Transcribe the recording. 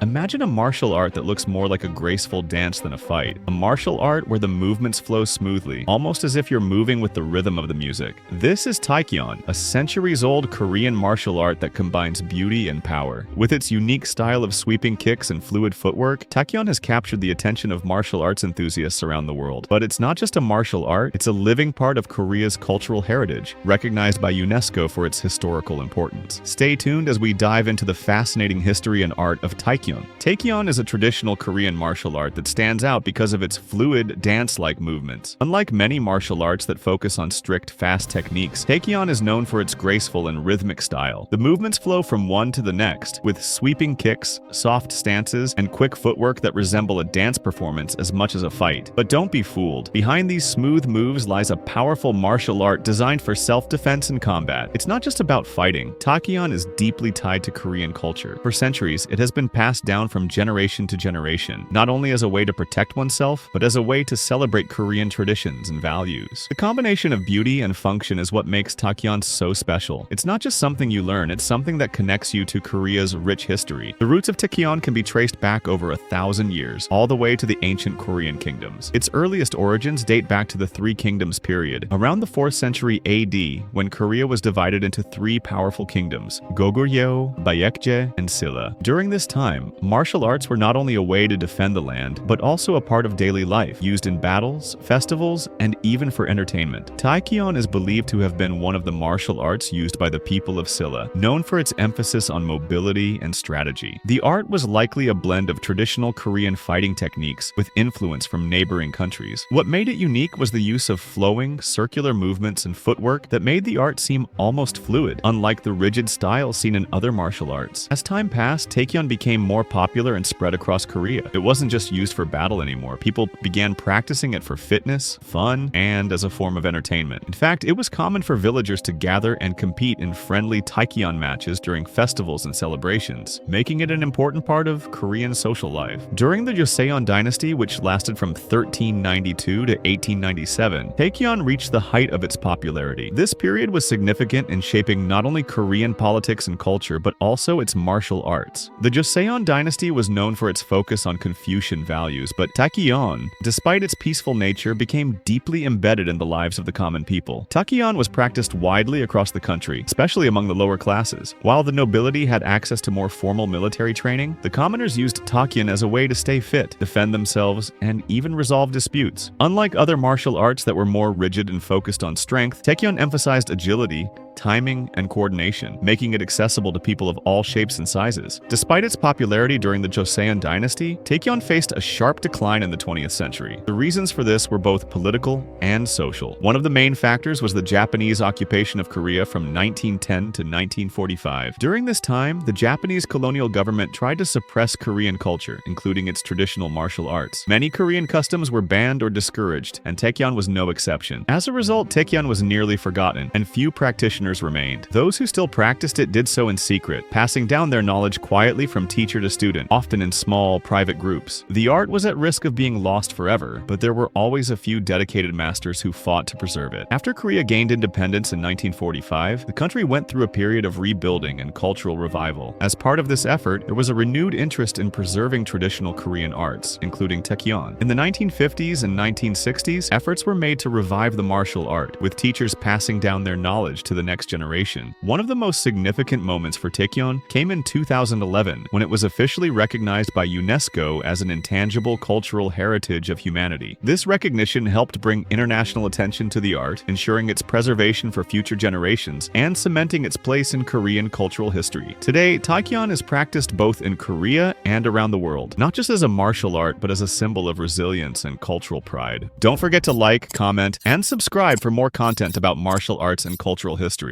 Imagine a martial art that looks more like a graceful dance than a fight. A martial art where the movements flow smoothly, almost as if you're moving with the rhythm of the music. This is Taekkyeon, a centuries-old Korean martial art that combines beauty and power. With its unique style of sweeping kicks and fluid footwork, Taekkyeon has captured the attention of martial arts enthusiasts around the world. But it's not just a martial art, it's a living part of Korea's cultural heritage, recognized by UNESCO for its historical importance. Stay tuned as we dive into the fascinating history and art of Taekkyeon. Taekkyeon is a traditional Korean martial art that stands out because of its fluid, dance-like movements. Unlike many martial arts that focus on strict, fast techniques, Taekkyeon is known for its graceful and rhythmic style. The movements flow from one to the next, with sweeping kicks, soft stances, and quick footwork that resemble a dance performance as much as a fight. But don't be fooled. Behind these smooth moves lies a powerful martial art designed for self-defense and combat. It's not just about fighting. Taekkyeon is deeply tied to Korean culture. For centuries, it has been passed down from generation to generation, not only as a way to protect oneself, but as a way to celebrate Korean traditions and values. The combination of beauty and function is what makes Taekkyeon so special. It's not just something you learn, it's something that connects you to Korea's rich history. The roots of Taekkyeon can be traced back over 1,000 years, all the way to the ancient Korean kingdoms. Its earliest origins date back to the Three Kingdoms period, around the 4th century AD, when Korea was divided into three powerful kingdoms, Goguryeo, Baekje, and Silla. During this time, martial arts were not only a way to defend the land, but also a part of daily life, used in battles, festivals, and even for entertainment. Taekkyeon is believed to have been one of the martial arts used by the people of Silla, known for its emphasis on mobility and strategy. The art was likely a blend of traditional Korean fighting techniques with influence from neighboring countries. What made it unique was the use of flowing, circular movements and footwork that made the art seem almost fluid, unlike the rigid style seen in other martial arts. As time passed, Taekkyeon became more popular and spread across Korea. It wasn't just used for battle anymore. People began practicing it for fitness, fun, and as a form of entertainment. In fact, it was common for villagers to gather and compete in friendly Taekkyeon matches during festivals and celebrations, making it an important part of Korean social life. During the Joseon dynasty, which lasted from 1392 to 1897, Taekkyeon reached the height of its popularity. This period was significant in shaping not only Korean politics and culture, but also its martial arts. The Joseon dynasty was known for its focus on Confucian values, but Taekkyeon, despite its peaceful nature, became deeply embedded in the lives of the common people. Taekkyeon was practiced widely across the country, especially among the lower classes. While the nobility had access to more formal military training, the commoners used Taekkyeon as a way to stay fit, defend themselves, and even resolve disputes. Unlike other martial arts that were more rigid and focused on strength, Taekkyeon emphasized agility, timing, and coordination, making it accessible to people of all shapes and sizes. Despite its popularity during the Joseon dynasty, Taekkyeon faced a sharp decline in the 20th century. The reasons for this were both political and social. One of the main factors was the Japanese occupation of Korea from 1910 to 1945. During this time, the Japanese colonial government tried to suppress Korean culture, including its traditional martial arts. Many Korean customs were banned or discouraged, and Taekkyeon was no exception. As a result, Taekkyeon was nearly forgotten, and few practitioners remained. Those who still practiced it did so in secret, passing down their knowledge quietly from teacher to student, often in small, private groups. The art was at risk of being lost forever, but there were always a few dedicated masters who fought to preserve it. After Korea gained independence in 1945, the country went through a period of rebuilding and cultural revival. As part of this effort, there was a renewed interest in preserving traditional Korean arts, including Taekkyeon. In the 1950s and 1960s, efforts were made to revive the martial art, with teachers passing down their knowledge to the next generation. One of the most significant moments for Taekkyeon came in 2011, when it was officially recognized by UNESCO as an intangible cultural heritage of humanity. This recognition helped bring international attention to the art, ensuring its preservation for future generations and cementing its place in Korean cultural history. Today, Taekkyeon is practiced both in Korea and around the world, not just as a martial art, but as a symbol of resilience and cultural pride. Don't forget to like, comment, and subscribe for more content about martial arts and cultural history.